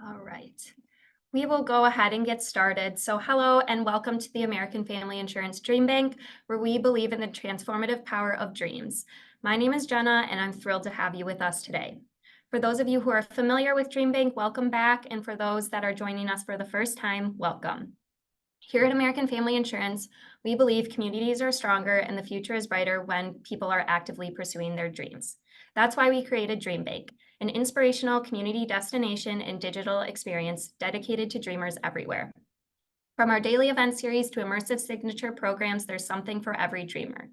All right. We will go ahead and get started. So hello and welcome to the American Family Insurance Dream Bank, where we believe in the transformative power of dreams. My name is Jenna, and I'm thrilled to have you with us today. For those of you who are familiar with Dream Bank, welcome back. And for those that are joining us for the first time, welcome. Here at American Family Insurance, we believe communities are stronger and the future is brighter when people are actively pursuing their dreams. That's why we created DreamBank, an inspirational community destination and digital experience dedicated to dreamers everywhere. From our daily event series to immersive signature programs, there's something for every dreamer.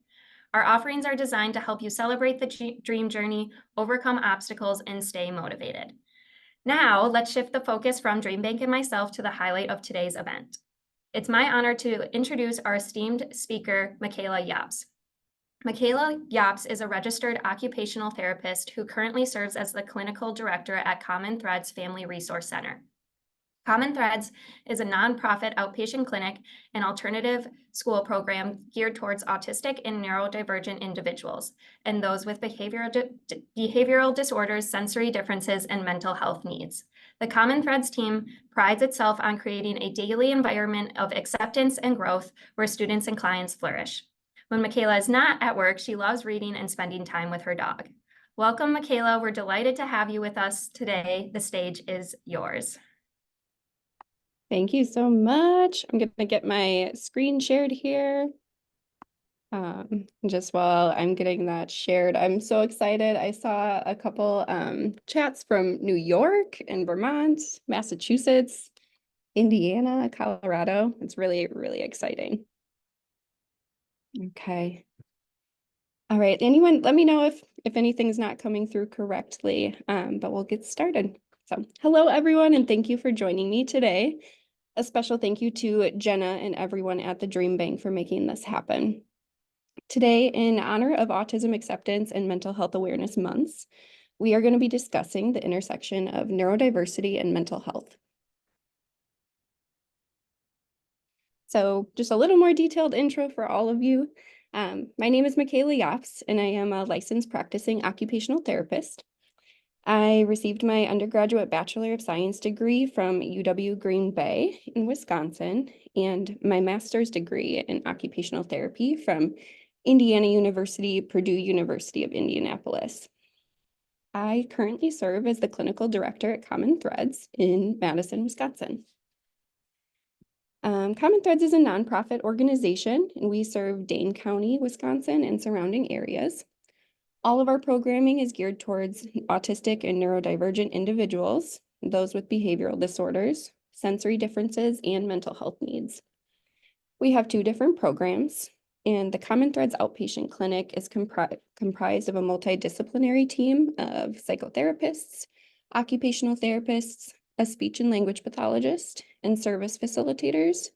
Our offerings are designed to help you celebrate the dream journey, overcome obstacles, and stay motivated. Now, let's shift the focus from DreamBank and myself to the highlight of today's event. It's my honor to introduce our esteemed speaker, Michaela Yopps. Michaela Yopps is a registered occupational therapist who currently serves as the clinical director at Common Threads Family Resource Center. Common Threads is a nonprofit outpatient clinic and alternative school program geared towards autistic and neurodivergent individuals and those with behavioral disorders, sensory differences, and mental health needs. The Common Threads team prides itself on creating a daily environment of acceptance and growth where students and clients flourish. When Michaela is not at work, she loves reading and spending time with her dog. Welcome, Michaela. We're delighted to have you with us today. The stage is yours. Thank you so much. I'm going to get my screen shared here. Just while I'm getting that shared, I'm so excited. I saw a couple chats from New York and Vermont, Massachusetts, Indiana, Colorado. It's really, really exciting. Okay. All right. Anyone, let me know if anything's not coming through correctly, but we'll get started. So hello, everyone, and thank you for joining me today. A special thank you to Jenna and everyone at the Dream Bank for making this happen. Today, in honor of Autism Acceptance and Mental Health Awareness Months, we are going to be discussing the intersection of neurodiversity and mental health. So just a little more detailed intro for all of you. My name is Michaela Yopps, and I am a licensed practicing occupational therapist. I received my undergraduate Bachelor of Science degree from UW Green Bay in Wisconsin, and my master's degree in occupational therapy from Indiana University, Purdue University of Indianapolis. I currently serve as the clinical director at Common Threads in Madison, Wisconsin. Common Threads is a nonprofit organization, and we serve Dane County, Wisconsin, and surrounding areas. All of our programming is geared towards autistic and neurodivergent individuals, those with behavioral disorders, sensory differences, and mental health needs. We have 2 different programs, and the Common Threads Outpatient Clinic is comprised of a multidisciplinary team of psychotherapists, occupational therapists, a speech and language pathologist, and service facilitators.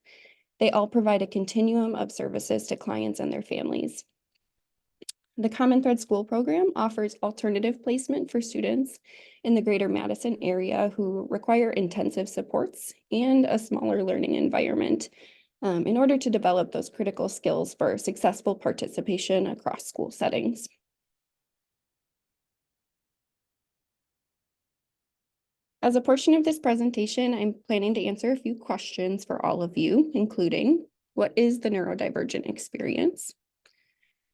They all provide a continuum of services to clients and their families. The Common Thread School Program offers alternative placement for students in the greater Madison area who require intensive supports and a smaller learning environment in order to develop those critical skills for successful participation across school settings. As a portion of this presentation, I'm planning to answer a few questions for all of you, including, what is the neurodivergent experience?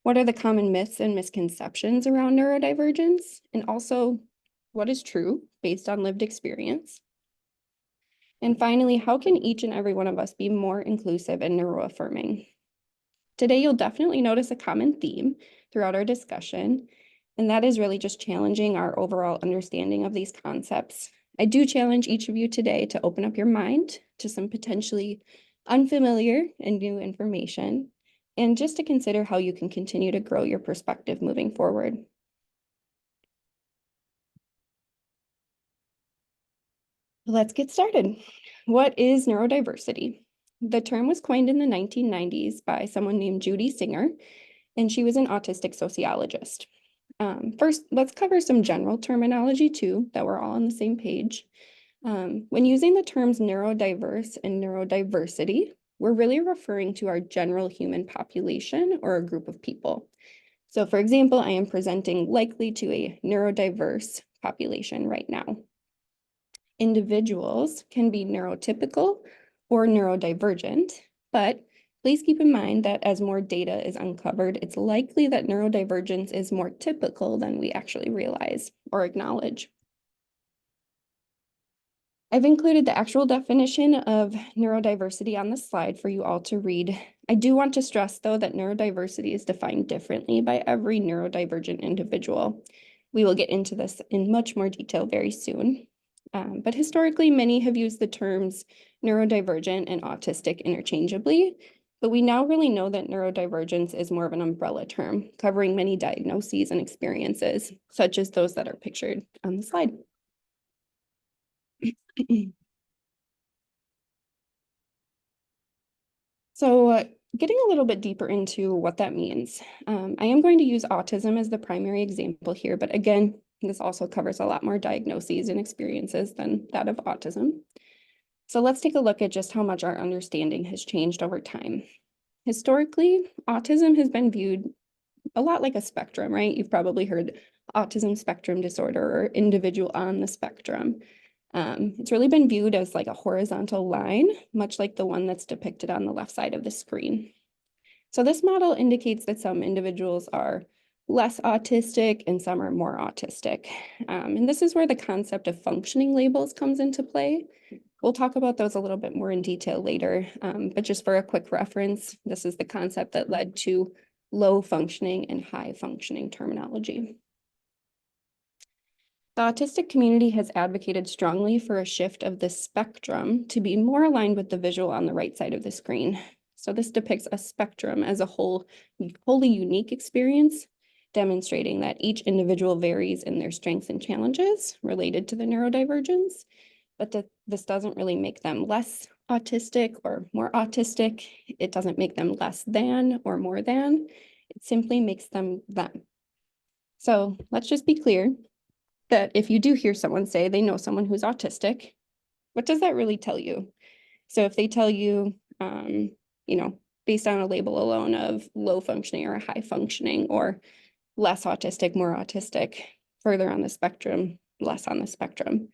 What are the common myths and misconceptions around neurodivergence? And also, what is true based on lived experience? And finally, how can each and every one of us be more inclusive and neuroaffirming? Today, you'll definitely notice a common theme throughout our discussion, and that is really just challenging our overall understanding of these concepts. I do challenge each of you today to open up your mind to some potentially unfamiliar and new information, and just to consider how you can continue to grow your perspective moving forward. Let's get started. What is neurodiversity? The term was coined in the 1990s by someone named Judy Singer, and she was an autistic sociologist. First, let's cover some general terminology too, that we're all on the same page. When using the terms neurodiverse and neurodiversity, we're really referring to our general human population or a group of people. So for example, I am presenting likely to a neurodiverse population right now. individuals can be neurotypical or neurodivergent, but please keep in mind that as more data is uncovered, it's likely that neurodivergence is more typical than we actually realize or acknowledge. I've included the actual definition of neurodiversity on the slide for you all to read. I do want to stress, though, that neurodiversity is defined differently by every neurodivergent individual. We will get into this in much more detail very soon. But historically, many have used the terms neurodivergent and autistic interchangeably, but we now really know that neurodivergence is more of an umbrella term, covering many diagnoses and experiences, such as those that are pictured on the slide. So getting a little bit deeper into what that means, I am going to use autism as the primary example here, but again, this also covers a lot more diagnoses and experiences than that of autism. So let's take a look at just how much our understanding has changed over time. Historically, autism has been viewed a lot like a spectrum, right? You've probably heard autism spectrum disorder or individual on the spectrum. It's really been viewed as like a horizontal line, much like the one that's depicted on the left side of the screen. So this model indicates that some individuals are less autistic and some are more autistic. And this is where the concept of functioning labels comes into play. We'll talk about those a little bit more in detail later, but just for a quick reference, this is the concept that led to low functioning and high functioning terminology. The autistic community has advocated strongly for a shift of the spectrum to be more aligned with the visual on the right side of the screen. So this depicts a spectrum as a wholly unique experience, demonstrating that each individual varies in their strengths and challenges related to the neurodivergence, but that this doesn't really make them less autistic or more autistic. It doesn't make them less than or more than. It simply makes them them. So let's just be clear that if you do hear someone say they know someone who's autistic, what does that really tell you? So if they tell you, based on a label alone of low functioning or high functioning or less autistic, more autistic, further on the spectrum, less on the spectrum,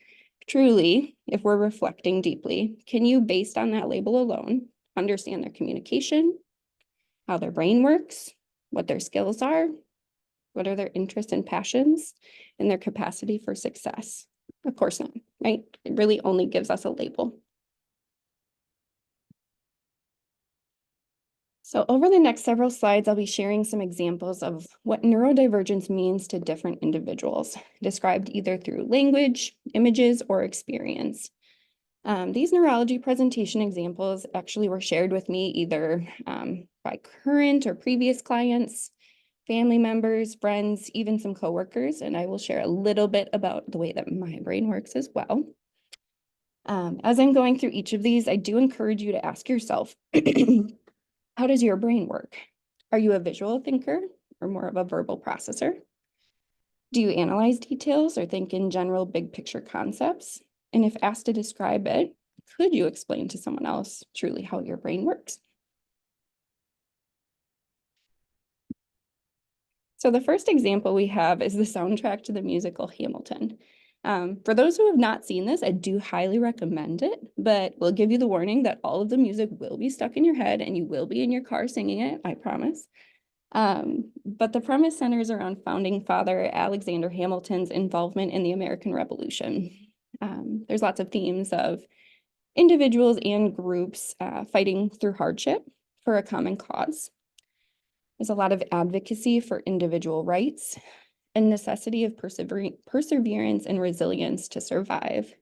truly, if we're reflecting deeply, can you, based on that label alone, understand their communication, how their brain works, what their skills are, what are their interests and passions, and their capacity for success? Of course not, right? It really only gives us a label. So over the next several slides, I'll be sharing some examples of what neurodivergence means to different individuals, described either through language, images, or experience. These neurology presentation examples actually were shared with me either by current or previous clients, family members, friends, even some coworkers, and I will share a little bit about the way that my brain works as well. As I'm going through each of these, I do encourage you to ask yourself, how does your brain work? Are you a visual thinker or more of a verbal processor? Do you analyze details or think in general big picture concepts? And if asked to describe it, could you explain to someone else truly how your brain works? So the first example we have is the soundtrack to the musical Hamilton. For those who have not seen this, I do highly recommend it, but we'll give you the warning that all of the music will be stuck in your head and you will be in your car singing it, I promise. But the premise centers around founding father Alexander Hamilton's involvement in the American Revolution. There's lots of themes of individuals and groups fighting through hardship for a common cause. There's a lot of advocacy for individual rights and necessity of perseverance and resilience to survive.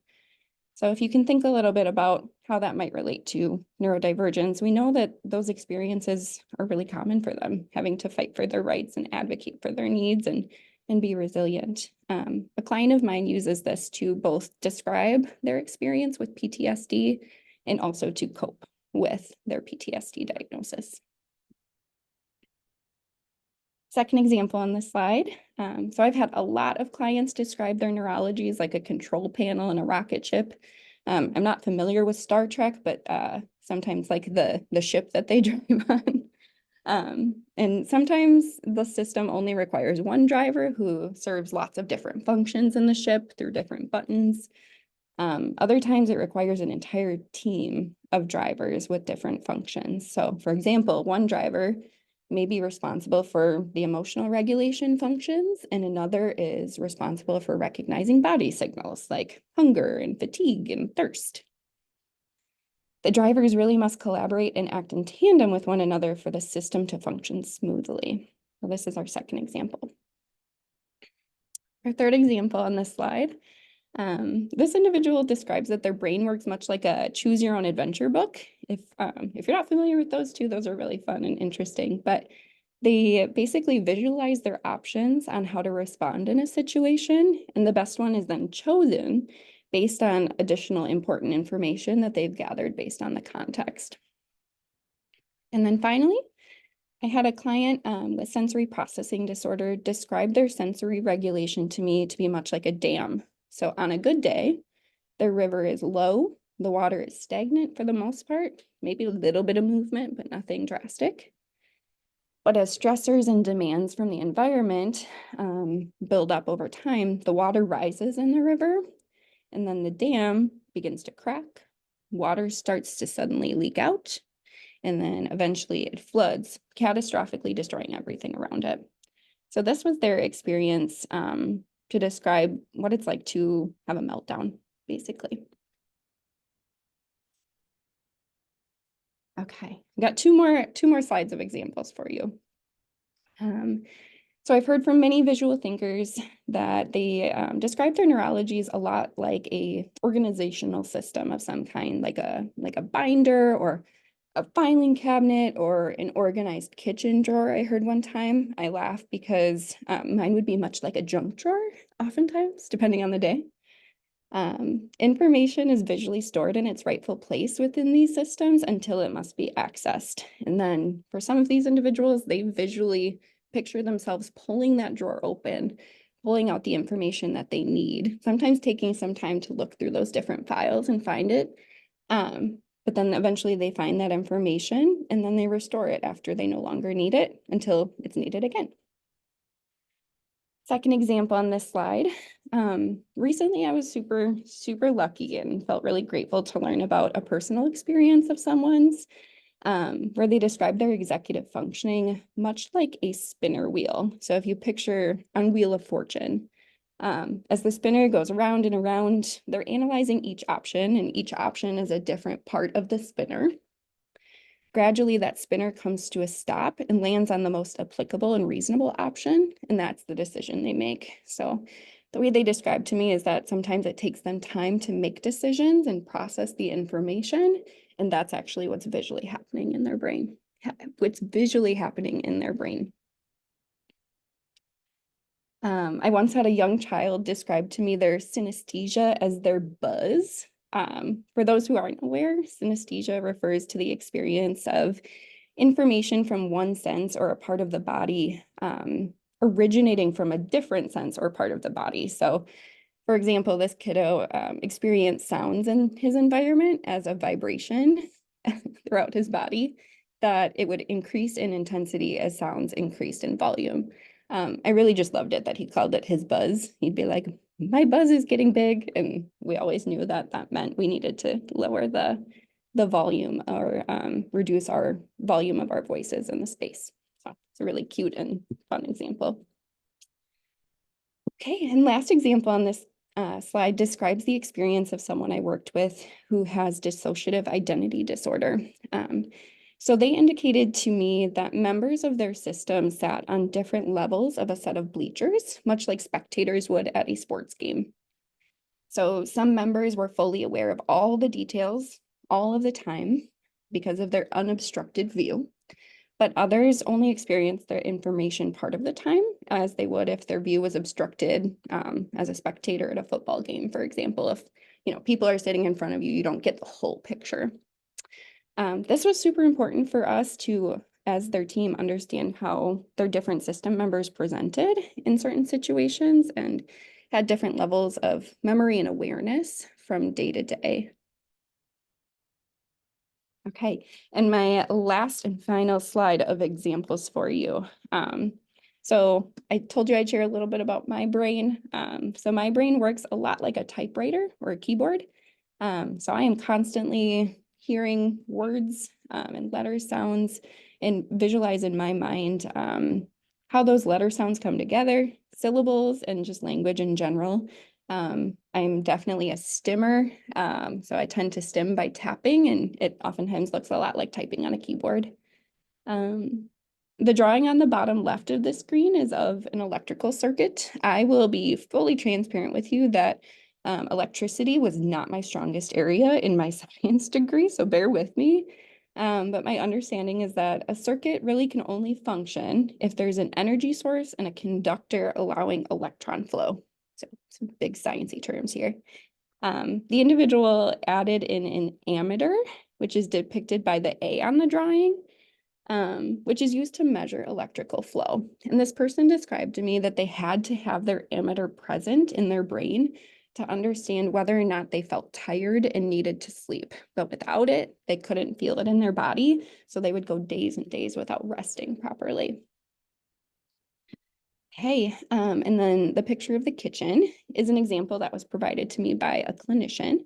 So if you can think a little bit about how that might relate to neurodivergence, we know that those experiences are really common for them, having to fight for their rights and advocate for their needs and be resilient. A client of mine uses this to both describe their experience with PTSD and also to cope with their PTSD diagnosis. Second example on this slide. So I've had a lot of clients describe their neurologies like a control panel and a rocket ship. I'm not familiar with Star Trek, but sometimes like the ship that they drive on. And sometimes the system only requires one driver who serves lots of different functions in the ship through different buttons. Other times it requires an entire team of drivers with different functions. So for example, one driver may be responsible for the emotional regulation functions, and another is responsible for recognizing body signals like hunger and fatigue and thirst. The drivers really must collaborate and act in tandem with one another for the system to function smoothly. So this is our second example. Our third example on this slide, this individual describes that their brain works much like a choose your own adventure book. If you're not familiar with those two, those are really fun and interesting, but they basically visualize their options on how to respond in a situation, and the best one is then chosen based on additional important information that they've gathered based on the context. And then finally, I had a client with sensory processing disorder describe their sensory regulation to me to be much like a dam. So on a good day, their river is low, the water is stagnant for the most part, maybe a little bit of movement, but nothing drastic. But as stressors and demands from the environment build up over time, the water rises in the river, and then the dam begins to crack. Water starts to suddenly leak out, and then eventually it floods, catastrophically destroying everything around it. So this was their experience to describe what it's like to have a meltdown, basically. Okay, got two more slides of examples for you. So I've heard from many visual thinkers that they describe their neurologies a lot like a organizational system of some kind, like a binder or a filing cabinet or an organized kitchen drawer. I heard one time. I laugh because mine would be much like a junk drawer, oftentimes, depending on the day. Information is visually stored in its rightful place within these systems until it must be accessed. And then for some of these individuals, they visually picture themselves pulling that drawer open, pulling out the information that they need, sometimes taking some time to look through those different files and find it. But then eventually they find that information and then they restore it after they no longer need it until it's needed again. Second example on this slide. Recently, I was super lucky and felt really grateful to learn about a personal experience of someone's where they described their executive functioning much like a spinner wheel. So if you picture on Wheel of Fortune, as the spinner goes around and around, they're analyzing each option, and each option is a different part of the spinner. Gradually, that spinner comes to a stop and lands on the most applicable and reasonable option, and that's the decision they make. So the way they describe to me is that sometimes it takes them time to make decisions and process the information, and that's actually what's visually happening in their brain. What's visually happening in their brain. I once had a young child describe to me their synesthesia as their buzz. For those who aren't aware, synesthesia refers to the experience of information from one sense or a part of the body originating from a different sense or part of the body. So, for example, this kiddo experienced sounds in his environment as a vibration throughout his body, that it would increase in intensity as sounds increased in volume. I really just loved it that he called it his buzz. He'd be like, my buzz is getting big. And we always knew that that meant we needed to lower the volume or reduce our volume of our voices in the space. So it's a really cute and fun example. Okay, and last example on this slide describes the experience of someone I worked with who has dissociative identity disorder. So they indicated to me that members of their system sat on different levels of a set of bleachers, much like spectators would at a sports game. So some members were fully aware of all the details all of the time because of their unobstructed view, but others only experienced their information part of the time, as they would if their view was obstructed as a spectator at a football game, for example. If people are sitting in front of you, you don't get the whole picture. This was super important for us to, as their team, understand how their different system members presented in certain situations and had different levels of memory and awareness from day to day. Okay, and my last and final slide of examples for you. So I told you I'd share a little bit about my brain. So my brain works a lot like a typewriter or a keyboard. So I am constantly hearing words and letter sounds and visualize in my mind how those letter sounds come together, syllables, and just language in general. I'm definitely a stimmer. So I tend to stim by tapping, and it oftentimes looks a lot like typing on a keyboard. The drawing on the bottom left of the screen is of an electrical circuit. I will be fully transparent with you that electricity was not my strongest area in my science degree, so bear with me. But my understanding is that a circuit really can only function if there's an energy source and a conductor allowing electron flow. So some big sciencey terms here. The individual added in an ammeter, which is depicted by the A on the drawing, which is used to measure electrical flow. And this person described to me that they had to have their ammeter present in their brain to understand whether or not they felt tired and needed to sleep. But without it, they couldn't feel it in their body. So they would go days and days without resting properly. Okay, and then the picture of the kitchen is an example that was provided to me by a clinician.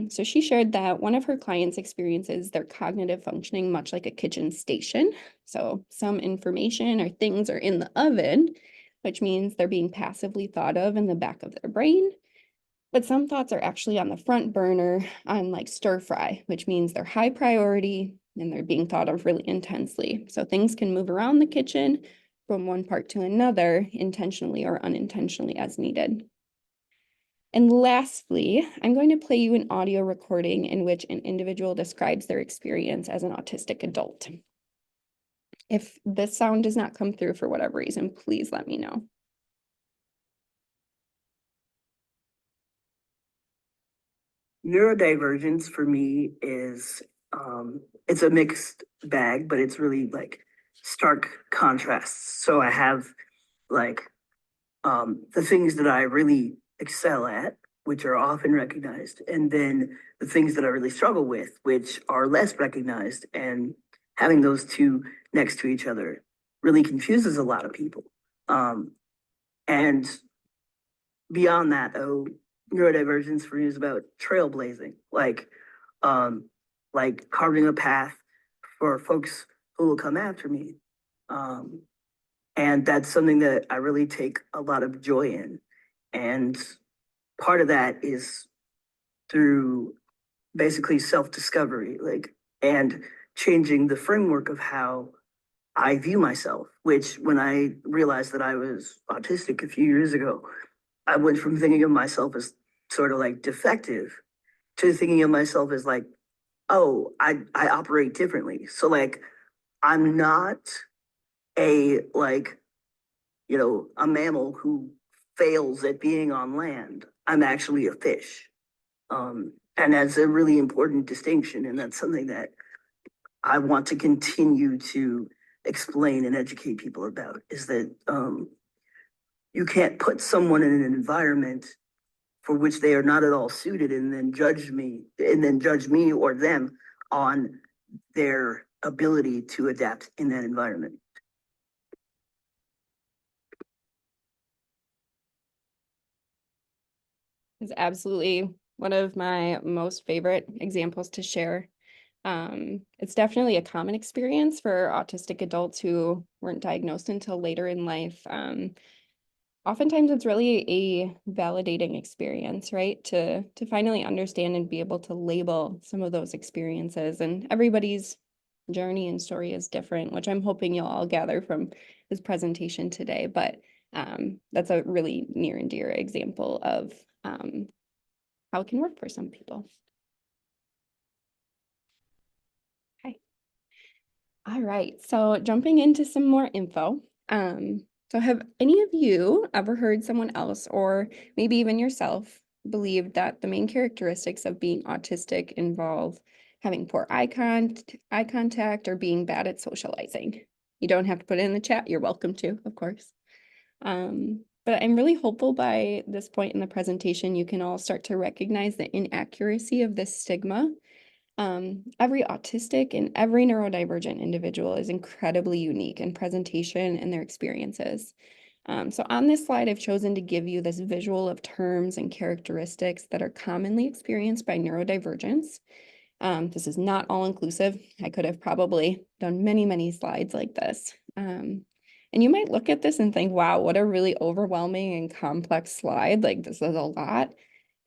So she shared that one of her clients experiences their cognitive functioning much like a kitchen station. So some information or things are in the oven, which means they're being passively thought of in the back of their brain. But some thoughts are actually on the front burner on like stir fry, which means they're high priority and they're being thought of really intensely. So things can move around the kitchen from one part to another, intentionally or unintentionally as needed. And lastly, I'm going to play you an audio recording in which an individual describes their experience as an autistic adult. If this sound does not come through for whatever reason, please let me know. Neurodivergence for me is it's a mixed bag, but it's really like stark contrasts. So I have like the things that I really excel at, which are often recognized, and then the things that I really struggle with, which are less recognized. And having those two next to each other really confuses a lot of people. And beyond that, though, neurodivergence for me is about trailblazing, um, like carving a path for folks who will come after me. Um, and that's something that I really take a lot of joy in. And part of that is through basically self-discovery, and changing the framework of how I view myself, which when I realized that I was autistic a few years ago, I went from thinking of myself as sort of like defective to thinking of myself as like, oh, I operate differently. So like I'm not a like, a mammal who fails at being on land. I'm actually a fish. And that's a really important distinction. And that's something that I want to continue to explain and educate people about is that you can't put someone in an environment for which they are not at all suited and then judge me or them on their ability to adapt in that environment. It's absolutely one of my most favorite examples to share. It's definitely a common experience for autistic adults who weren't diagnosed until later in life. Oftentimes it's really a validating experience, right? To finally understand and be able to label some of those experiences. And everybody's journey and story is different, which I'm hoping you'll all gather from this presentation today. But that's a really near and dear example of how it can work for some people. Okay. All right, so jumping into some more info. So have any of you ever heard someone else, or maybe even yourself, believe that the main characteristics of being autistic involve having poor eye contact or being bad at socializing? You don't have to put it in the chat. You're welcome to, of course. But I'm really hopeful by this point in the presentation, you can all start to recognize the inaccuracy of this stigma. Every autistic and every neurodivergent individual is incredibly unique in presentation and their experiences. So on this slide, I've chosen to give you this visual of terms and characteristics that are commonly experienced by neurodivergence. This is not all inclusive. I could have probably done many, many slides like this. And you might look at this and think, wow, what a really overwhelming and complex slide. Like, this is a lot.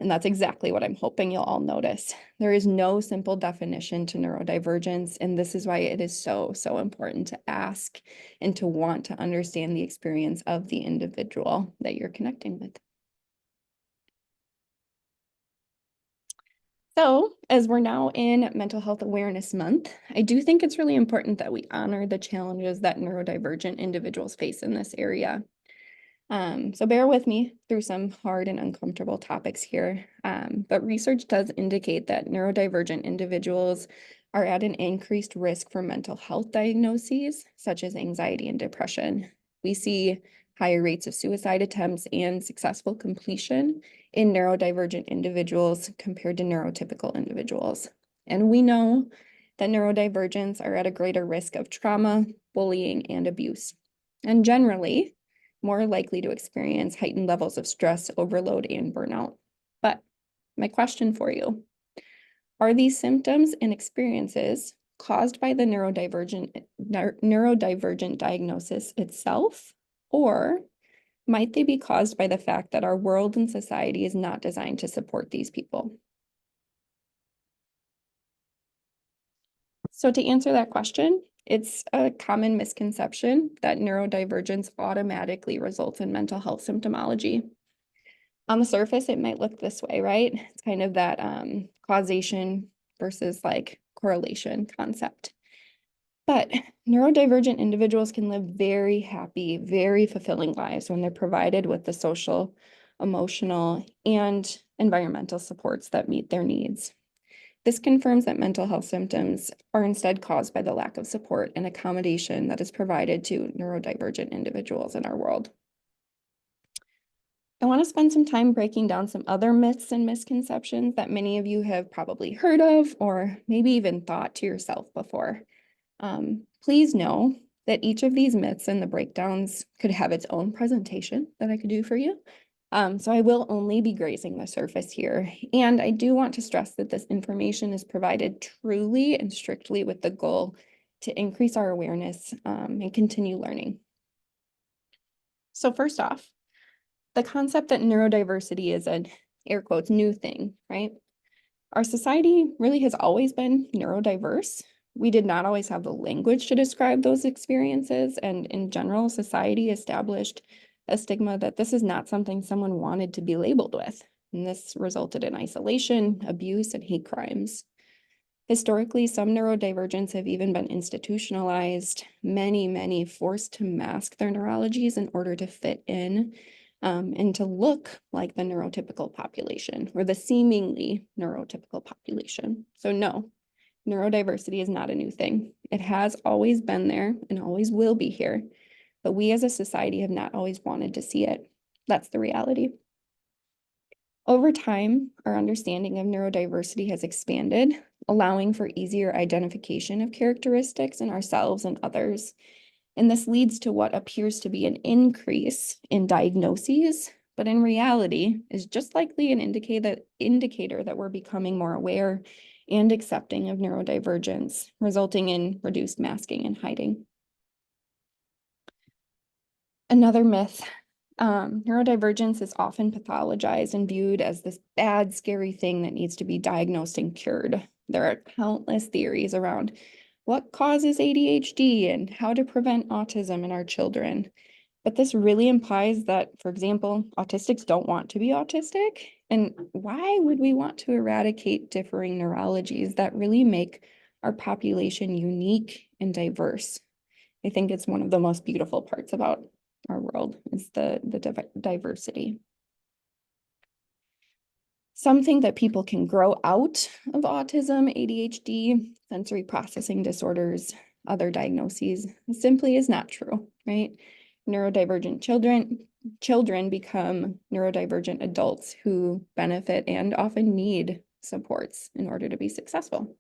And that's exactly what I'm hoping you'll all notice. There is no simple definition to neurodivergence, and this is why it is so, so important to ask and to want to understand the experience of the individual that you're connecting with. So, as we're now in Mental Health Awareness Month, I do think it's really important that we honor the challenges that neurodivergent individuals face in this area. So bear with me through some hard and uncomfortable topics here, but research does indicate that neurodivergent individuals are at an increased risk for mental health diagnoses, such as anxiety and depression. We see higher rates of suicide attempts and successful completion in neurodivergent individuals compared to neurotypical individuals. And we know that neurodivergents are at a greater risk of trauma, bullying, and abuse. And generally, more likely to experience heightened levels of stress, overload, and burnout. But my question for you, are these symptoms and experiences caused by the neurodivergent diagnosis itself, or might they be caused by the fact that our world and society is not designed to support these people? So to answer that question, it's a common misconception that neurodivergence automatically results in mental health symptomology. On the surface, it might look this way, right? It's kind of that causation versus like correlation concept. But neurodivergent individuals can live very happy, very fulfilling lives when they're provided with the social, emotional, and environmental supports that meet their needs. This confirms that mental health symptoms are instead caused by the lack of support and accommodation that is provided to neurodivergent individuals in our world. I want to spend some time breaking down some other myths and misconceptions that many of you have probably heard of or maybe even thought to yourself before. Please know that each of these myths and the breakdowns could have its own presentation that I could do for you. So I will only be grazing the surface here. And I do want to stress that this information is provided truly and strictly with the goal to increase our awareness and continue learning. So first off, the concept that neurodiversity is an air quotes new thing, right? Our society really has always been neurodiverse. We did not always have the language to describe those experiences, and in general, society established a stigma that this is not something someone wanted to be labeled with. And this resulted in isolation, abuse, and hate crimes. Historically, some neurodivergents have even been institutionalized, many forced to mask their neurologies in order to fit in and to look like the neurotypical population or the seemingly neurotypical population. So no, neurodiversity is not a new thing. It has always been there and always will be here, but we as a society have not always wanted to see it. That's the reality. Over time, our understanding of neurodiversity has expanded, allowing for easier identification of characteristics in ourselves and others. And this leads to what appears to be an increase in diagnoses, but in reality is just likely an indicator that we're becoming more aware and accepting of neurodivergence, resulting in reduced masking and hiding. Another myth, neurodivergence is often pathologized and viewed as this bad, scary thing that needs to be diagnosed and cured. There are countless theories around what causes ADHD and how to prevent autism in our children. But this really implies that, for example, autistics don't want to be autistic. And why would we want to eradicate differing neurologies that really make our population unique and diverse? I think it's one of the most beautiful parts about our world is the diversity. Some think that people can grow out of autism, ADHD, sensory processing disorders, other diagnoses. It simply is not true, right? Neurodivergent children become neurodivergent adults who benefit and often need supports in order to be successful.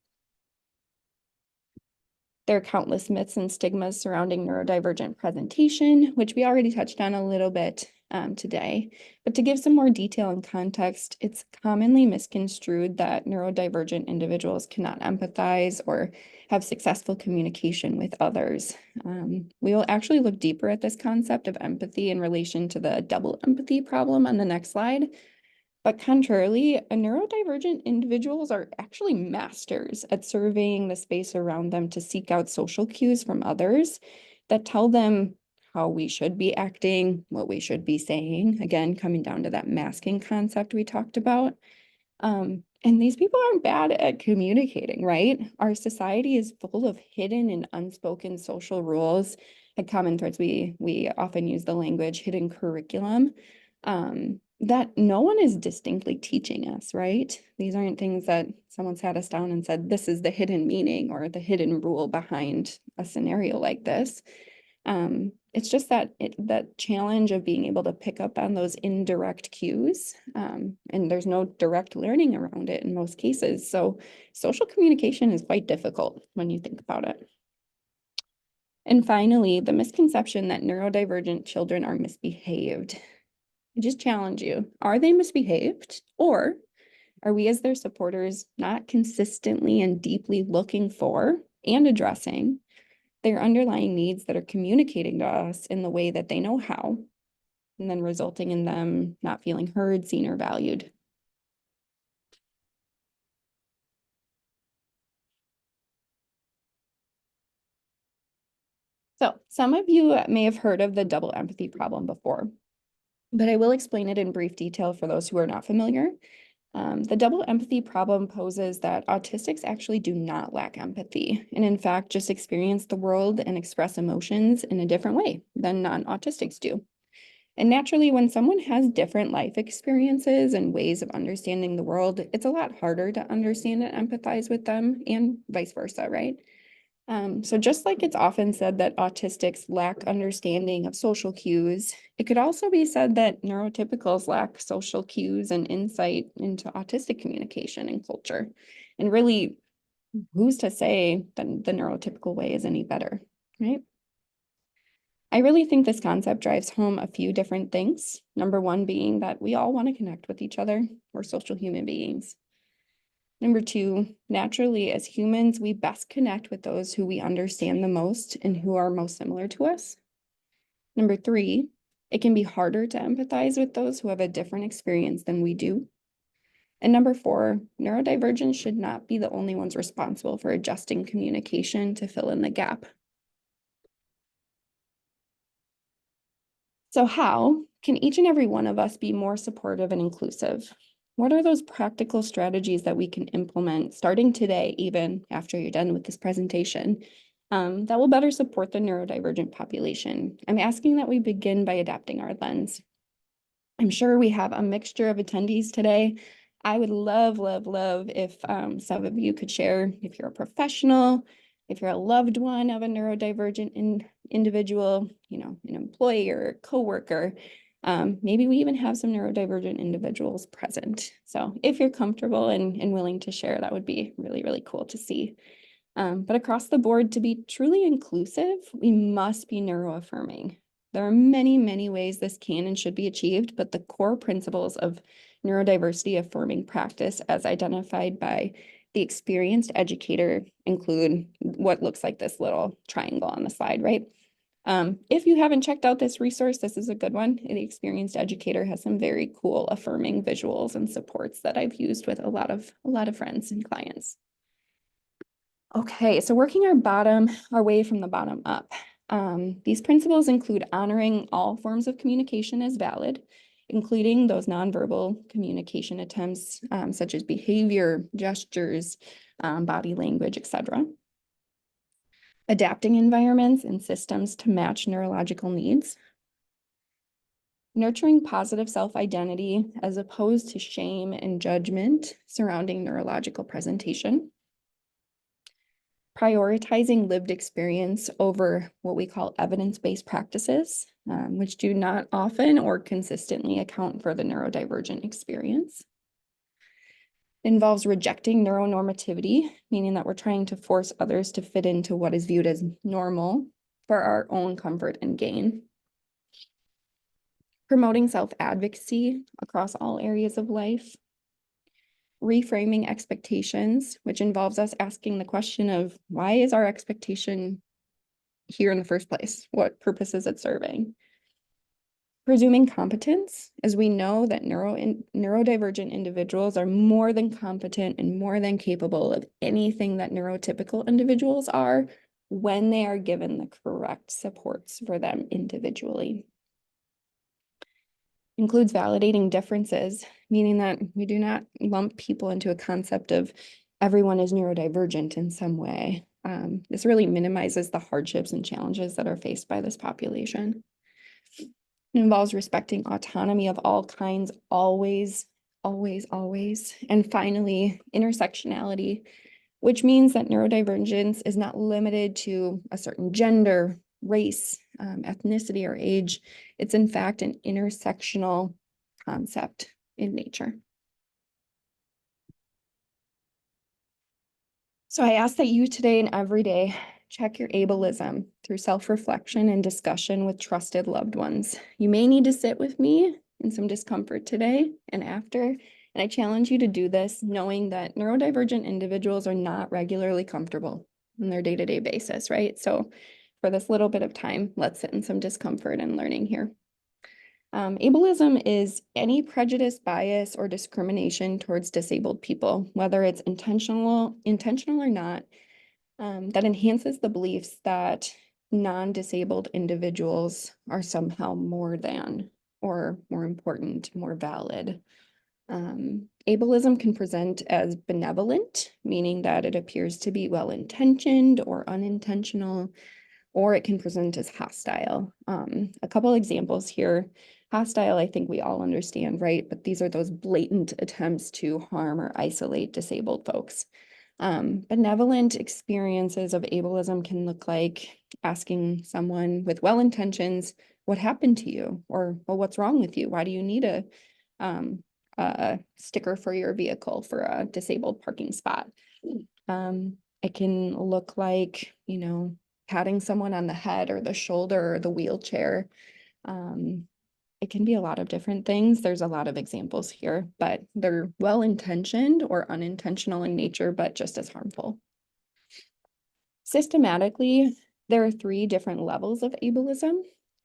There are countless myths and stigmas surrounding neurodivergent presentation, which we already touched on a little bit today. But to give some more detail and context, it's commonly misconstrued that neurodivergent individuals cannot empathize or have successful communication with others. We will actually look deeper at this concept of empathy in relation to the double empathy problem on the next slide. But contrarily, neurodivergent individuals are actually masters at surveying the space around them to seek out social cues from others that tell them how we should be acting, what we should be saying. Again, coming down to that masking concept we talked about. And these people aren't bad at communicating, right? Our society is full of hidden and unspoken social rules and common threads. We often use the language hidden curriculum. That no one is distinctly teaching us, right? These aren't things that someone sat us down and said, this is the hidden meaning or the hidden rule behind a scenario like this. It's just that challenge of being able to pick up on those indirect cues, and there's no direct learning around it in most cases. So social communication is quite difficult when you think about it. And finally, the misconception that neurodivergent children are misbehaved. I just challenge you. Are they misbehaved, or are we as their supporters not consistently and deeply looking for and addressing their underlying needs that are communicating to us in the way that they know how, and then resulting in them not feeling heard, seen, or valued? So some of you may have heard of the double empathy problem before, but I will explain it in brief detail for those who are not familiar. The double empathy problem poses that autistics actually do not lack empathy, and in fact, just experience the world and express emotions in a different way than non-autistics do. And naturally, when someone has different life experiences and ways of understanding the world, it's a lot harder to understand and empathize with them, and vice versa, right? So just like it's often said that autistics lack understanding of social cues, it could also be said that neurotypicals lack social cues and insight into autistic communication and culture. And really, who's to say that the neurotypical way is any better, right? I really think this concept drives home a few different things. Number one being that we all want to connect with each other. We're social human beings. Number two, naturally, as humans, we best connect with those who we understand the most and who are most similar to us. Number three, it can be harder to empathize with those who have a different experience than we do. And number four, neurodivergence should not be the only ones responsible for adjusting communication to fill in the gap. So how can each and every one of us be more supportive and inclusive? What are those practical strategies that we can implement starting today, even after you're done with this presentation, that will better support the neurodivergent population? I'm asking that we begin by adapting our lens. I'm sure we have a mixture of attendees today. I would love if some of you could share if you're a professional, if you're a loved one of a neurodivergent individual, an employee or a coworker. Maybe we even have some neurodivergent individuals present. So if you're comfortable and willing to share, that would be really, really cool to see. But across the board, to be truly inclusive, we must be neuroaffirming. There are many, many ways this can and should be achieved, but the core principles of neurodiversity affirming practice as identified by the experienced educator include what looks like this little triangle on the slide, right? If you haven't checked out this resource, this is a good one. The experienced educator has some very cool affirming visuals and supports that I've used with a lot of friends and clients. Okay, so working our way from the bottom up. These principles include honoring all forms of communication as valid, including those nonverbal communication attempts, such as behavior, gestures, body language, etc. Adapting environments and systems to match neurological needs. Nurturing positive self-identity as opposed to shame and judgment surrounding neurological presentation. Prioritizing lived experience over what we call evidence-based practices, which do not often or consistently account for the neurodivergent experience. It involves rejecting neuronormativity, meaning that we're trying to force others to fit into what is viewed as normal for our own comfort and gain. Promoting self-advocacy across all areas of life. Reframing expectations, which involves us asking the question of why is our expectation here in the first place? What purpose is it serving? Presuming competence, as we know that neurodivergent individuals are more than competent and more than capable of anything that neurotypical individuals are when they are given the correct supports for them individually. Includes validating differences, meaning that we do not lump people into a concept of everyone is neurodivergent in some way. This really minimizes the hardships and challenges that are faced by this population. It involves respecting autonomy of all kinds, always, always, always. And finally, intersectionality, which means that neurodivergence is not limited to a certain gender, race, ethnicity, or age. It's in fact an intersectional concept in nature. So I ask that you today and every day check your ableism through self-reflection and discussion with trusted loved ones. You may need to sit with me in some discomfort today and after, and I challenge you to do this knowing that neurodivergent individuals are not regularly comfortable on their day-to-day basis, right? So for this little bit of time, let's sit in some discomfort and learning here. Ableism is any prejudice, bias, or discrimination towards disabled people, whether it's intentional or not, that enhances the beliefs that non-disabled individuals are somehow more than or more important, more valid. Ableism can present as benevolent, meaning that it appears to be well-intentioned or unintentional, or it can present as hostile. A couple examples here. Hostile, I think we all understand, right? But these are those blatant attempts to harm or isolate disabled folks. Benevolent experiences of ableism can look like asking someone with well intentions, what happened to you? Or, well, what's wrong with you? Why do you need a sticker for your vehicle for a disabled parking spot? It can look like, patting someone on the head or the shoulder or the wheelchair. It can be a lot of different things. There's a lot of examples here, but they're well-intentioned or unintentional in nature, but just as harmful. Systematically, there are 3 different levels of ableism.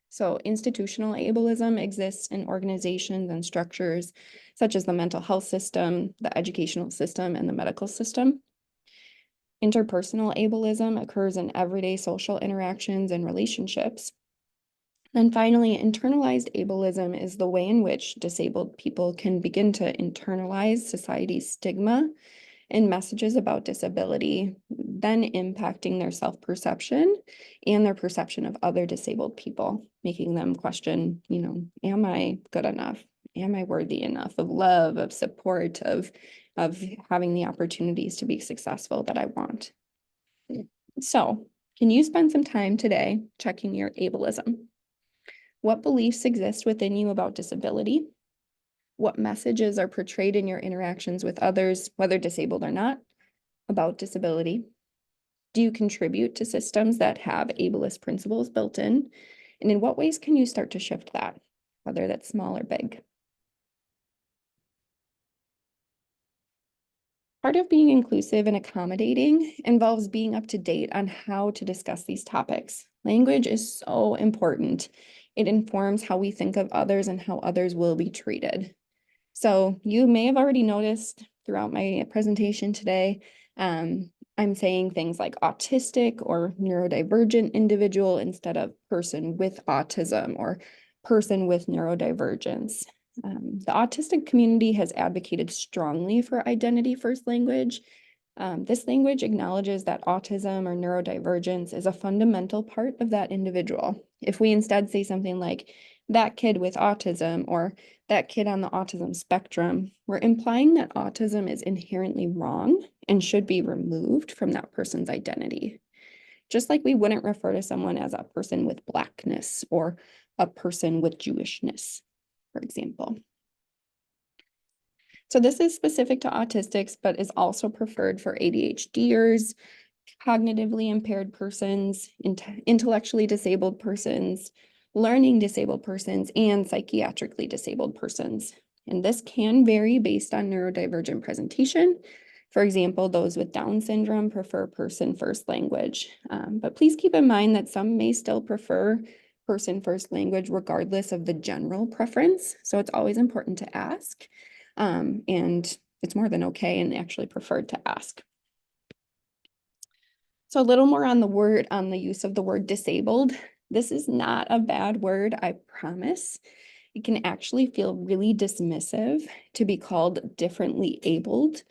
So institutional ableism exists in organizations and structures such as the mental health system, the educational system, and the medical system. Interpersonal ableism occurs in everyday social interactions and relationships. And finally, internalized ableism is the way in which disabled people can begin to internalize society's stigma and messages about disability, then impacting their self-perception and their perception of other disabled people, making them question, am I good enough? Am I worthy enough of love, of support, of having the opportunities to be successful that I want? So, can you spend some time today checking your ableism? What beliefs exist within you about disability? What messages are portrayed in your interactions with others, whether disabled or not, about disability? Do you contribute to systems that have ableist principles built in? And in what ways can you start to shift that, whether that's small or big? Part of being inclusive and accommodating involves being up to date on how to discuss these topics. Language is so important. It informs how we think of others and how others will be treated. So you may have already noticed throughout my presentation today, I'm saying things like autistic or neurodivergent individual instead of person with autism or person with neurodivergence. The autistic community has advocated strongly for identity first language. This language acknowledges that autism or neurodivergence is a fundamental part of that individual. If we instead say something like that kid with autism or that kid on the autism spectrum, we're implying that autism is inherently wrong and should be removed from that person's identity. Just like we wouldn't refer to someone as a person with Blackness or a person with Jewishness, for example. So this is specific to autistics, but is also preferred for ADHDers, cognitively impaired persons, intellectually disabled persons, learning disabled persons, and psychiatrically disabled persons. And this can vary based on neurodivergent presentation. For example, those with Down syndrome prefer person first language. But please keep in mind that some may still prefer person first language regardless of the general preference. So it's always important to ask. And it's more than okay and actually preferred to ask. So a little more on the use of the word disabled. This is not a bad word, I promise. It can actually feel really dismissive to be called differently abled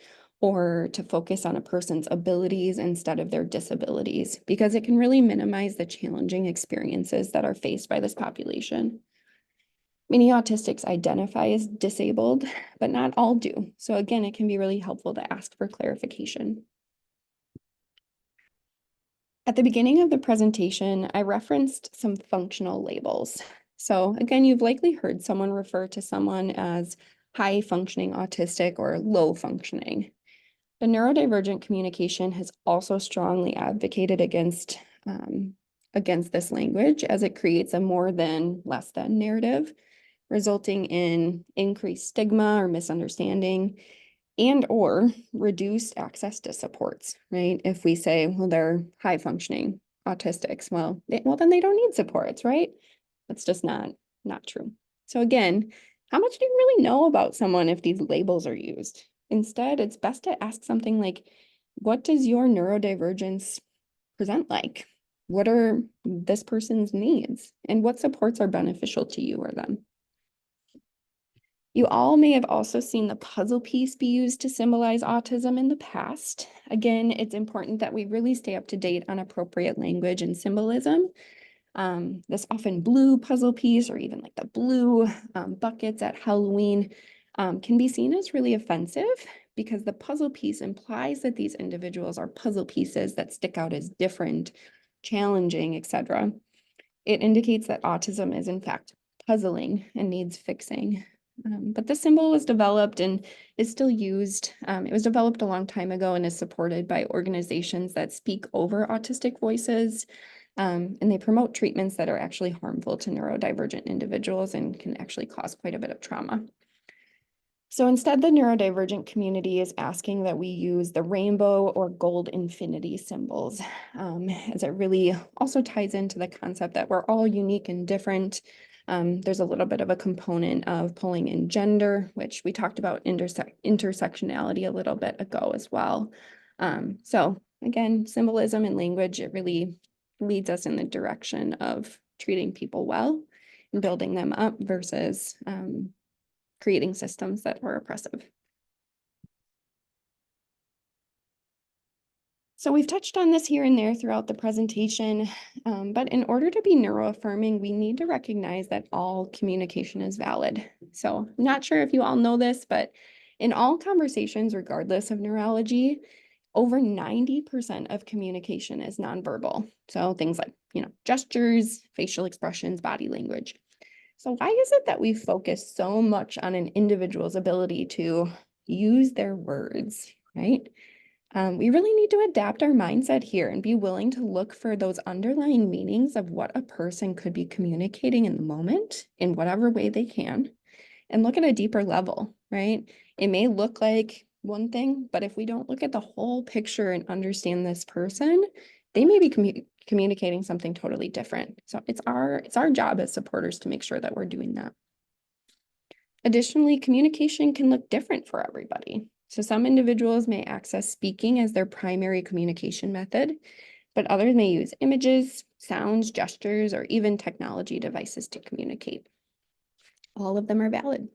or to focus on a person's abilities instead of their disabilities, because it can really minimize the challenging experiences that are faced by this population. Many autistics identify as disabled, but not all do. So again, it can be really helpful to ask for clarification. At the beginning of the presentation, I referenced some functional labels. So again, you've likely heard someone refer to someone as high functioning autistic or low functioning. The neurodivergent communication has also strongly advocated against this language, as it creates a more than, less than narrative, resulting in increased stigma or misunderstanding and or reduced access to supports, right? If we say, well, they're high functioning autistics, well, then they don't need supports, right? That's just not true. So again, how much do you really know about someone if these labels are used? Instead, it's best to ask something like, what does your neurodivergence present like? What are this person's needs? And what supports are beneficial to you or them? You all may have also seen the puzzle piece be used to symbolize autism in the past. Again, it's important that we really stay up to date on appropriate language and symbolism. This often blue puzzle piece, or even like the blue buckets at Halloween, can be seen as really offensive because the puzzle piece implies that these individuals are puzzle pieces that stick out as different, challenging, etc. It indicates that autism is in fact puzzling and needs fixing. But the symbol was developed and is still used. It was developed a long time ago and is supported by organizations that speak over autistic voices. And they promote treatments that are actually harmful to neurodivergent individuals and can actually cause quite a bit of trauma. So instead, the neurodivergent community is asking that we use the rainbow or gold infinity symbols, as it really also ties into the concept that we're all unique and different. There's a little bit of a component of pulling in gender, which we talked about intersectionality a little bit ago as well. So again, symbolism and language, it really leads us in the direction of treating people well and building them up versus creating systems that are oppressive. So we've touched on this here and there throughout the presentation, but in order to be neuroaffirming, we need to recognize that all communication is valid. So I'm not sure if you all know this, but in all conversations, regardless of neurology, over 90% of communication is nonverbal. So things like, gestures, facial expressions, body language. So why is it that we focus so much on an individual's ability to use their words, right? We really need to adapt our mindset here and be willing to look for those underlying meanings of what a person could be communicating in the moment in whatever way they can, and look at a deeper level, right? It may look like one thing, but if we don't look at the whole picture and understand this person, they may be communicating something totally different. So it's our job as supporters to make sure that we're doing that. Additionally, communication can look different for everybody. So some individuals may access speaking as their primary communication method, but others may use images, sounds, gestures, or even technology devices to communicate. All of them are valid.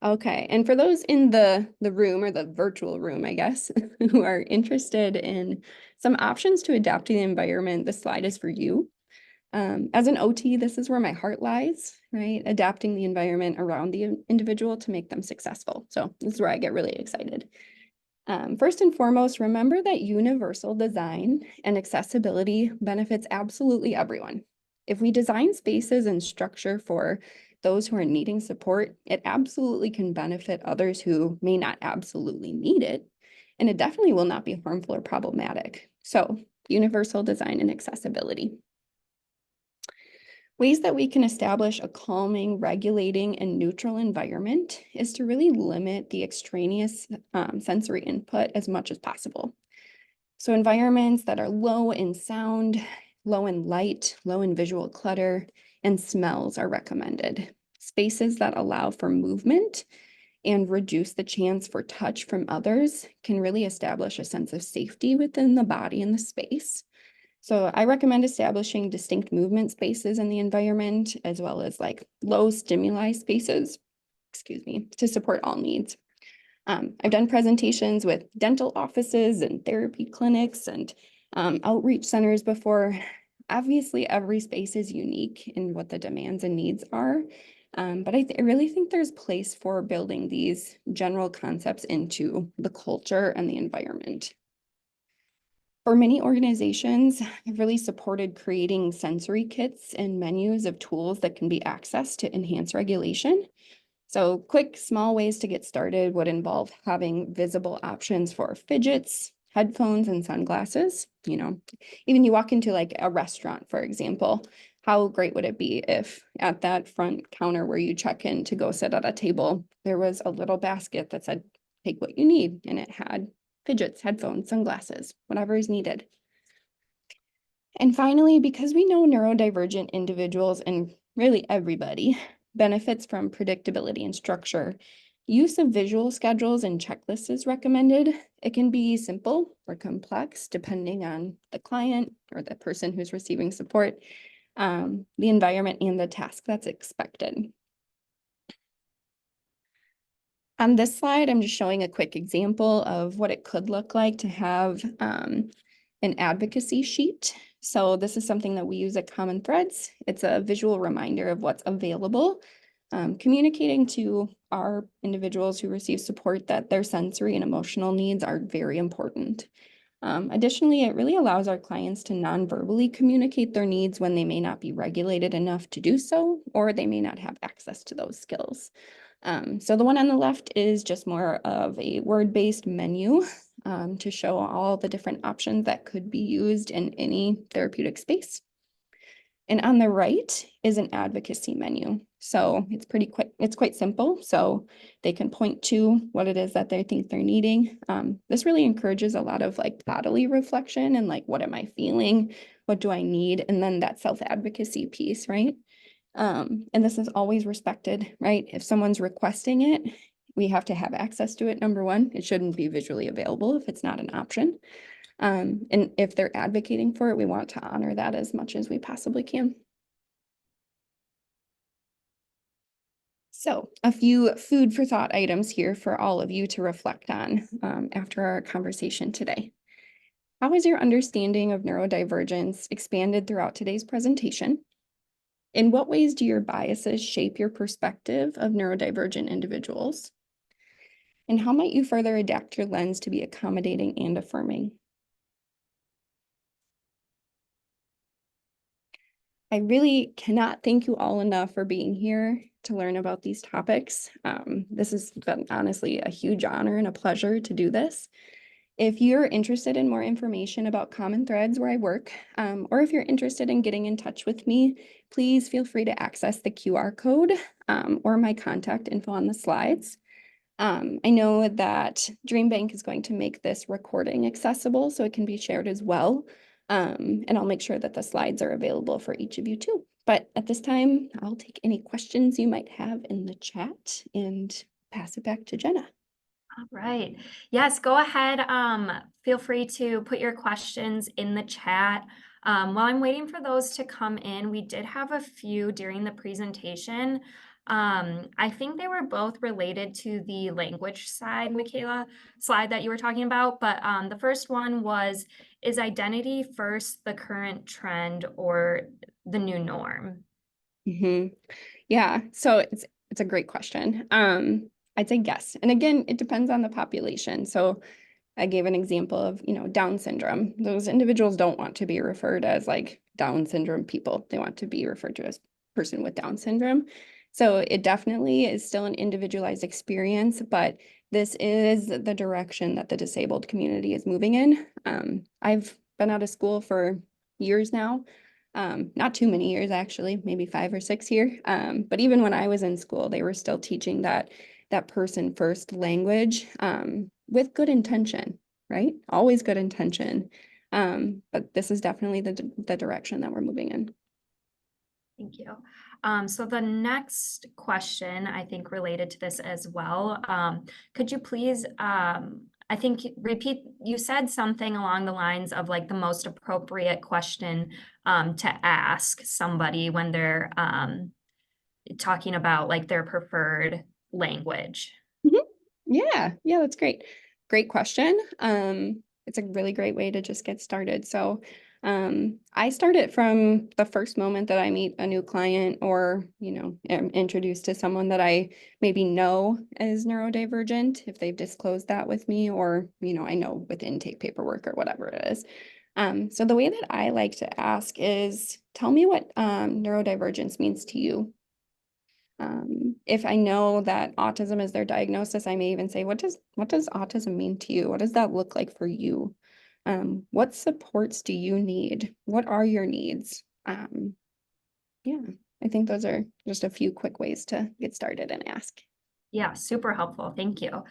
Okay, and for those in the room, or the virtual room, I guess, who are interested in some options to adapt to the environment, this slide is for you. As an OT, this is where my heart lies, right? Adapting the environment around the individual to make them successful. So this is where I get really excited. First and foremost, remember that universal design and accessibility benefits absolutely everyone. If we design spaces and structure for those who are needing support, it absolutely can benefit others who may not absolutely need it. And it definitely will not be harmful or problematic. So, universal design and accessibility. Ways that we can establish a calming, regulating, and neutral environment is to really limit the extraneous sensory input as much as possible. So environments that are low in sound, low in light, low in visual clutter, and smells are recommended. Spaces that allow for movement and reduce the chance for touch from others can really establish a sense of safety within the body and the space. So I recommend establishing distinct movement spaces in the environment, as well as like low stimuli spaces, to support all needs. I've done presentations with dental offices and therapy clinics and outreach centers before. Obviously, every space is unique in what the demands and needs are. But I really think there's place for building these general concepts into the culture and the environment. For many organizations, I've really supported creating sensory kits and menus of tools that can be accessed to enhance regulation. So quick, small ways to get started would involve having visible options for fidgets, headphones, and sunglasses. Even you walk into like a restaurant, for example, how great would it be if at that front counter where you check in to go sit at a table, there was a little basket that said, take what you need, and it had fidgets, headphones, sunglasses, whatever is needed. And finally, because we know neurodivergent individuals and really everybody benefits from predictability and structure, use of visual schedules and checklists is recommended. It can be simple or complex depending on the client or the person who's receiving support, the environment, and the task that's expected. On this slide, I'm just showing a quick example of what it could look like to have an advocacy sheet. So this is something that we use at Common Threads. It's a visual reminder of what's available, communicating to our individuals who receive support that their sensory and emotional needs are very important. Additionally, it really allows our clients to non-verbally communicate their needs when they may not be regulated enough to do so, or they may not have access to those skills. So the one on the left is just more of a word-based menu to show all the different options that could be used in any therapeutic space. And on the right is an advocacy menu. So it's pretty quick, it's quite simple. So they can point to what it is that they think they're needing. This really encourages a lot of like bodily reflection and like, what am I feeling? What do I need? And then that self-advocacy piece, right? And this is always respected, right? If someone's requesting it, we have to have access to it. Number one, it shouldn't be visually available if it's not an option. And if they're advocating for it, we want to honor that as much as we possibly can. So a few food for thought items here for all of you to reflect on after our conversation today. How has your understanding of neurodivergence expanded throughout today's presentation? In what ways do your biases shape your perspective of neurodivergent individuals? And how might you further adapt your lens to be accommodating and affirming? I really cannot thank you all enough for being here to learn about these topics. This has been honestly a huge honor and a pleasure to do this. If you're interested in more information about Common Threads where I work, or if you're interested in getting in touch with me, please feel free to access the QR code or my contact info on the slides. I know that DreamBank is going to make this recording accessible so it can be shared as well. And I'll make sure that the slides are available for each of you too. But at this time, I'll take any questions you might have in the chat and pass it back to Jenna. All right. Yes, go ahead. Feel free to put your questions in the chat. While I'm waiting for those to come in, we did have a few during the presentation. I think they were both related to the language side, Michaela, slide that you were talking about. But the first one was, is identity first the current trend or the new norm? Yeah, so it's a great question. I'd say yes. And again, it depends on the population. So I gave an example of, Down syndrome. Those individuals don't want to be referred as like Down syndrome people. They want to be referred to as person with Down syndrome. So it definitely is still an individualized experience, but this is the direction that the disabled community is moving in. I've been out of school for years now. Not too many years, actually, maybe 5 or 6 years. But even when I was in school, they were still teaching that person first language with good intention, right? Always good intention. But this is definitely the direction that we're moving in. Thank you. So the next question, I think related to this as well, could you please, I think repeat, you said something along the lines of like the most appropriate question to ask somebody when they're talking about like their preferred language. Yeah, that's great. Great question. It's a really great way to just get started. So, I start it from the first moment that I meet a new client or, am introduced to someone that I maybe know is neurodivergent, if they've disclosed that with me, or, I know with intake paperwork or whatever it is. So the way that I like to ask is, tell me what neurodivergence means to you. If I know that autism is their diagnosis, I may even say, what does autism mean to you? What does that look like for you? What supports do you need? What are your needs? Yeah, I think those are just a few quick ways to get started and ask. Yeah, super helpful. Thank you.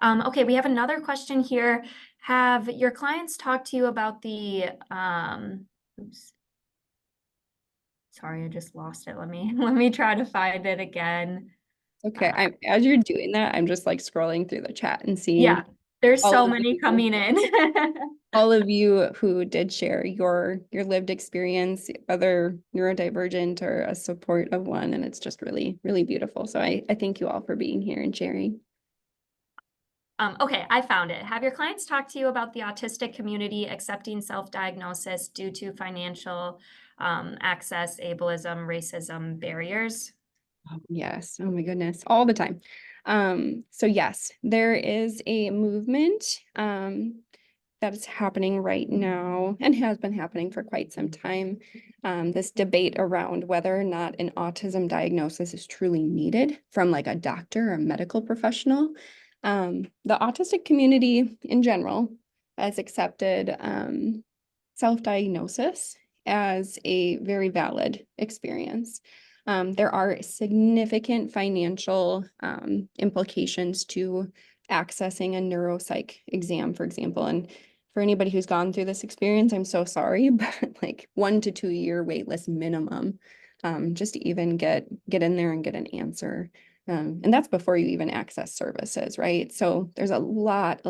Okay, we have another question here. Have your clients talked to you about the, oops. Sorry, I just lost it. Let me try to find it again. Okay, as you're doing that, I'm just like scrolling through the chat and seeing Yeah, there's all so of many you. coming in. All of you who did share your lived experience, whether neurodivergent or a support of one, and it's just really, really beautiful. So I thank you all for being here and sharing. Okay, I found it. Have your clients talked to you about the autistic community accepting self-diagnosis due to financial access, ableism, racism barriers? Yes. Oh my goodness. All the time. So yes, there is a movement that is happening right now and has been happening for quite some time. This debate around whether or not an autism diagnosis is truly needed from like a doctor or a medical professional. The autistic community in general has accepted self-diagnosis as a very valid experience. There are significant financial implications to accessing a neuropsych exam, for example. And for anybody who's gone through this experience, I'm so sorry, but like 1 to 2 year wait list minimum, just to even get in there and get an answer. And that's before you even access services, right? So there's a lot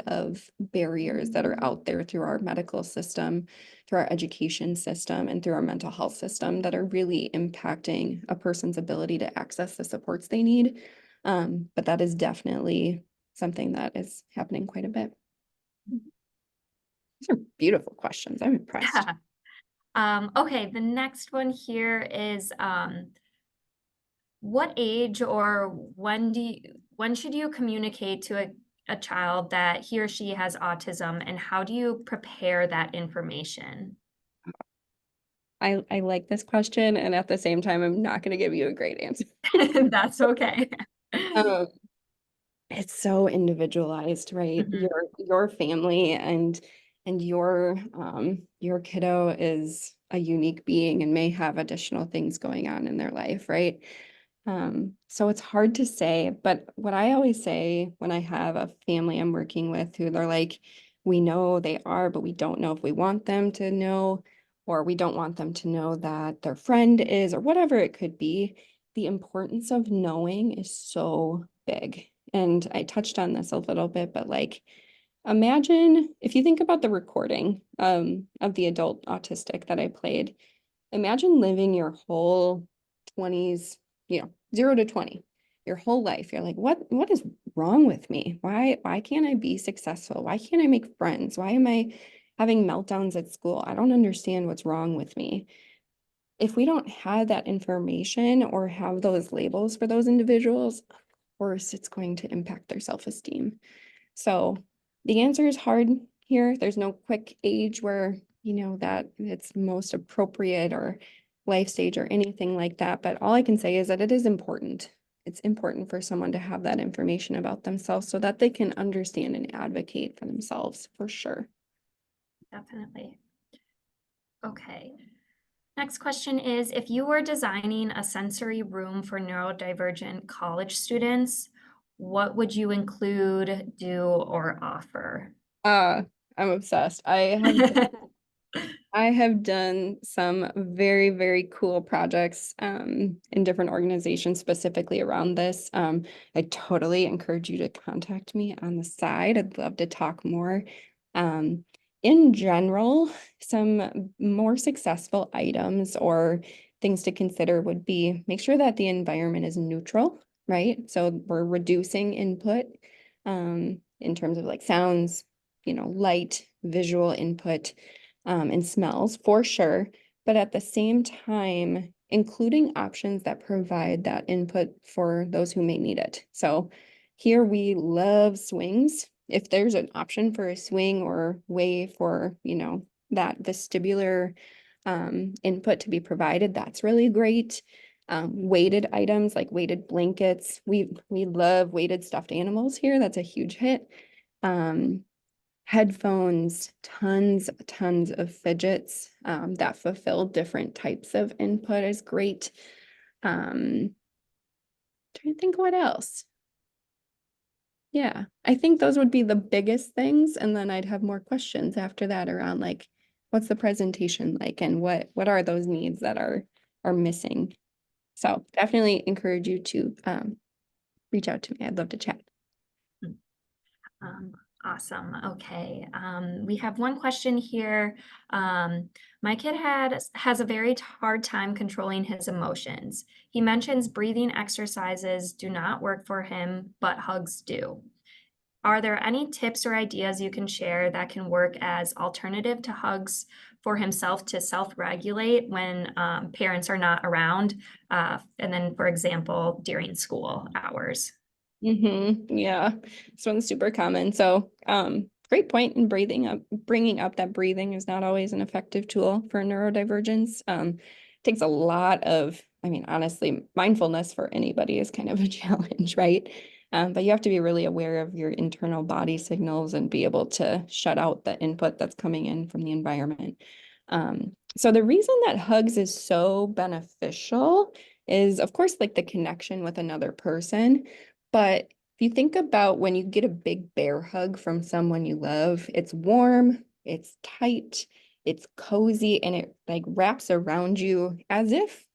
of barriers that are out there through our medical system, through our education system, and through our mental health system that are really impacting a person's ability to access the supports they need. But that is definitely something that is happening quite a bit. These are beautiful questions. I'm impressed. Okay, the next one here is what age or when should you communicate to a child that he or she has autism, and how do you prepare that information? I like this question, and at the same time, I'm not going to give you a great answer. That's okay. It's so individualized, right? Mhm. Your family and your kiddo is a unique being and may have additional things going on in their life, right? So it's hard to say, but what I always say when I have a family I'm working with who they're like, we know they are, but we don't know if we want them to know, or we don't want them to know that their friend is, or whatever it could be. The importance of knowing is so big. And I touched on this a little bit, but like, imagine if you think about the recording of the adult autistic that I played, imagine living your whole 20s, 0 to 20, your whole life. You're like, what is wrong with me? Why can't I be successful? Why can't I make friends? Why am I having meltdowns at school? I don't understand what's wrong with me. If we don't have that information or have those labels for those individuals, of course, it's going to impact their self-esteem. So the answer is hard here. There's no quick age where, that it's most appropriate or life stage or anything like that. But all I can say is that it is important. It's important for someone to have that information about themselves so that they can understand and advocate for themselves, for sure. Definitely. Okay. Next question is, if you were designing a sensory room for neurodivergent college students, what would you include, do, or offer? I'm obsessed. I have done some very, very cool projects in different organizations specifically around this. I totally encourage you to contact me on the side. I'd love to talk more. Um, in general, some more successful items or things to consider would be make sure that the environment is neutral, right? So we're reducing input in terms of like sounds, light, visual input and smells for sure, but at the same time, including options that provide that input for those who may need it. So here we love swings. If there's an option for a swing or way for, that vestibular input to be provided, that's really great. Weighted items like weighted blankets. We love weighted stuffed animals here. That's a huge hit. Headphones, tons of fidgets that fulfill different types of input is great. Trying to think what else. Yeah, I think those would be the biggest things, and then I'd have more questions after that around like, what's the presentation like, and what are those needs that are missing. So definitely encourage you to reach out to me. I'd love to chat. Awesome. Okay. We have one question here. My kid has a very hard time controlling his emotions. He mentions breathing exercises do not work for him, but hugs do. Are there any tips or ideas you can share that can work as alternative to hugs for himself to self-regulate when parents are not around? And then, for example, during school hours. Yeah, this one's super common. So, great point in bringing up that breathing is not always an effective tool for neurodivergence. Takes a lot of, honestly, mindfulness for anybody is kind of a challenge, right? But you have to be really aware of your internal body signals and be able to shut out the input that's coming in from the environment. So the reason that hugs is so beneficial is, of course, like the connection with another person. But if you think about when you get a big bear hug from someone you love, it's warm, it's tight, it's cozy, and it like wraps around you as if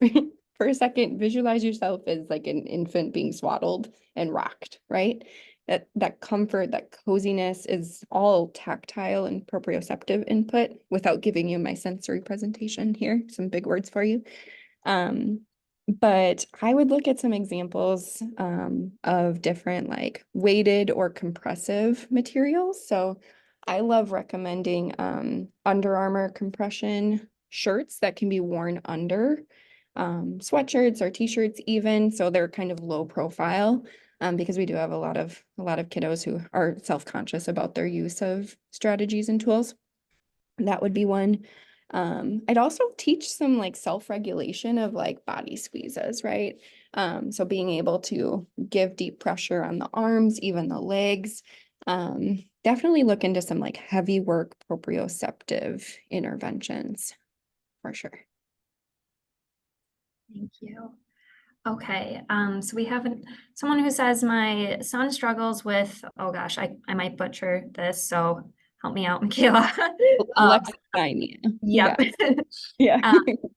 for a second, visualize yourself as like an infant being swaddled and rocked, right? That comfort, that coziness is all tactile and proprioceptive input without giving you my sensory presentation here. Some big words for you. But I would look at some examples of different like weighted or compressive materials. So I love recommending Under Armour compression shirts that can be worn under sweatshirts or t-shirts even. So they're kind of low profile because we do have a lot of kiddos who are self-conscious about their use of strategies and tools. That would be one. I'd also teach some like self-regulation of like body squeezes, right? So being able to give deep pressure on the arms, even the legs. Definitely look into some like heavy work proprioceptive interventions for sure. Thank you. Okay, so we have someone who says, my son struggles with, oh gosh, I might butcher this, so help me out, Michaela. Alexithymia. Yep. Yeah.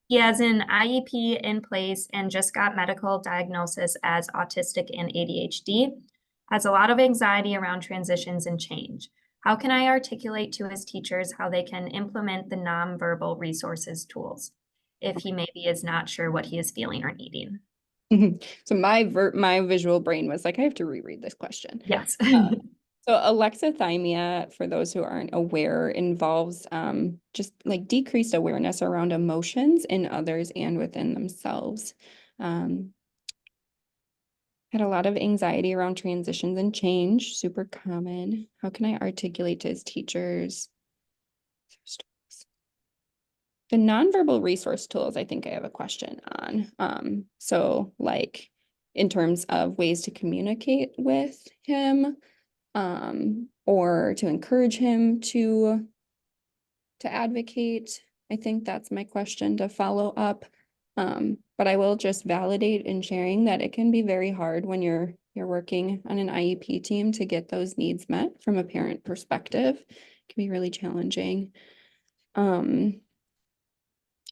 He has an IEP in place and just got medical diagnosis as autistic and ADHD, has a lot of anxiety around transitions and change. How can I articulate to his teachers how they can implement the nonverbal resources tools if he maybe is not sure what he is feeling or needing? So my visual brain was like, I have to reread this question. Yes. So alexithymia, for those who aren't aware, involves just like decreased awareness around emotions in others and within themselves. Had a lot of anxiety around transitions and change, super common. How can I articulate to his teachers? The nonverbal resource tools, I think I have a question on. So like in terms of ways to communicate with him, or to encourage him to advocate. I think that's my question to follow up. But I will just validate in sharing that it can be very hard when you're working on an IEP team to get those needs met from a parent perspective. It can be really challenging.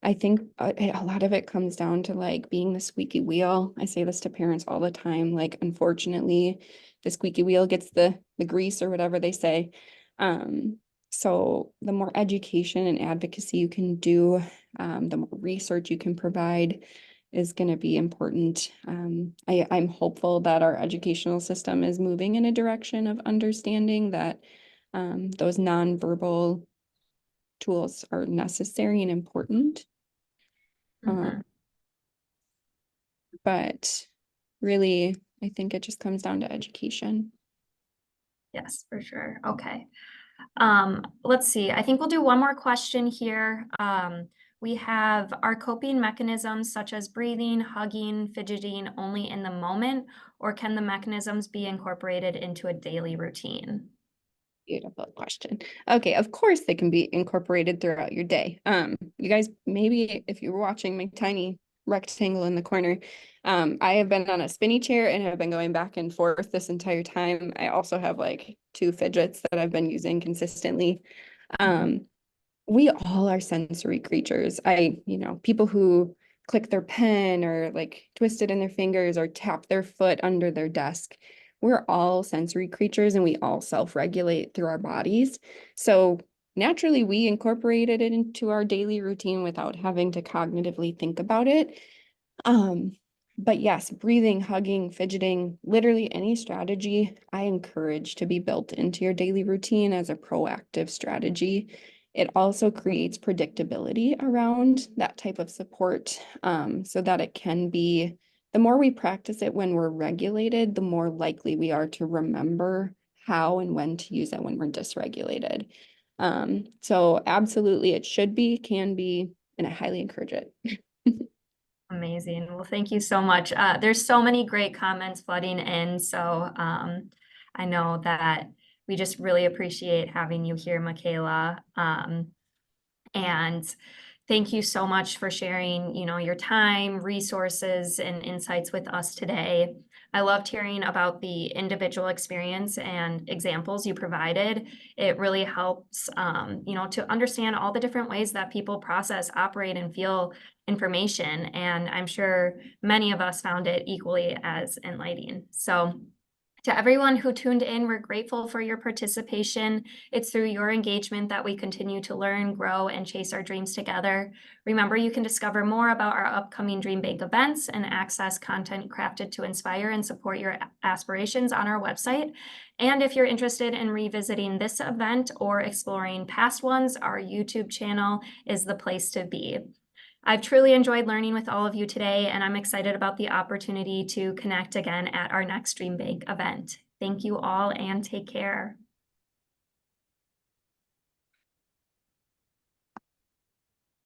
I think a lot of it comes down to like being the squeaky wheel. I say this to parents all the time. Like, unfortunately, the squeaky wheel gets the grease or whatever they say. So the more education and advocacy you can do, the more research you can provide is going to be important. I'm hopeful that our educational system is moving in a direction of understanding that those nonverbal tools are necessary and important. But really, I think it just comes down to education. Yes, for sure. Okay. Let's see. I think we'll do one more question here. We have, are coping mechanisms such as breathing, hugging, fidgeting only in the moment, or can the mechanisms be incorporated into a daily routine? Beautiful question. Okay, of course they can be incorporated throughout your day. You guys, maybe if you were watching my tiny rectangle in the corner, I have been on a spinny chair and have been going back and forth this entire time. I also have like 2 fidgets that I've been using consistently. We all are sensory creatures. People who click their pen or like twist it in their fingers or tap their foot under their desk. We're all sensory creatures and we all self-regulate through our bodies. So naturally, we incorporated it into our daily routine without having to cognitively think about it. But yes, breathing, hugging, fidgeting, literally any strategy I encourage to be built into your daily routine as a proactive strategy. It also creates predictability around that type of support, so that it can be, the more we practice it when we're regulated, the more likely we are to remember how and when to use it when we're dysregulated. So absolutely it should be, can be, and I highly encourage it. Amazing. Well, thank you so much. There's so many great comments flooding in. So I know that we just really appreciate having you here, Michaela. And thank you so much for sharing, your time, resources, and insights with us today. I loved hearing about the individual experience and examples you provided. It really helps, to understand all the different ways that people process, operate, and feel information. And I'm sure many of us found it equally as enlightening. So to everyone who tuned in, we're grateful for your participation. It's through your engagement that we continue to learn, grow, and chase our dreams together. Remember, you can discover more about our upcoming DreamBank events and access content crafted to inspire and support your aspirations on our website. And if you're interested in revisiting this event or exploring past ones, our YouTube channel is the place to be. I've truly enjoyed learning with all of you today, and I'm excited about the opportunity to connect again at our next DreamBank event. Thank you all and take care.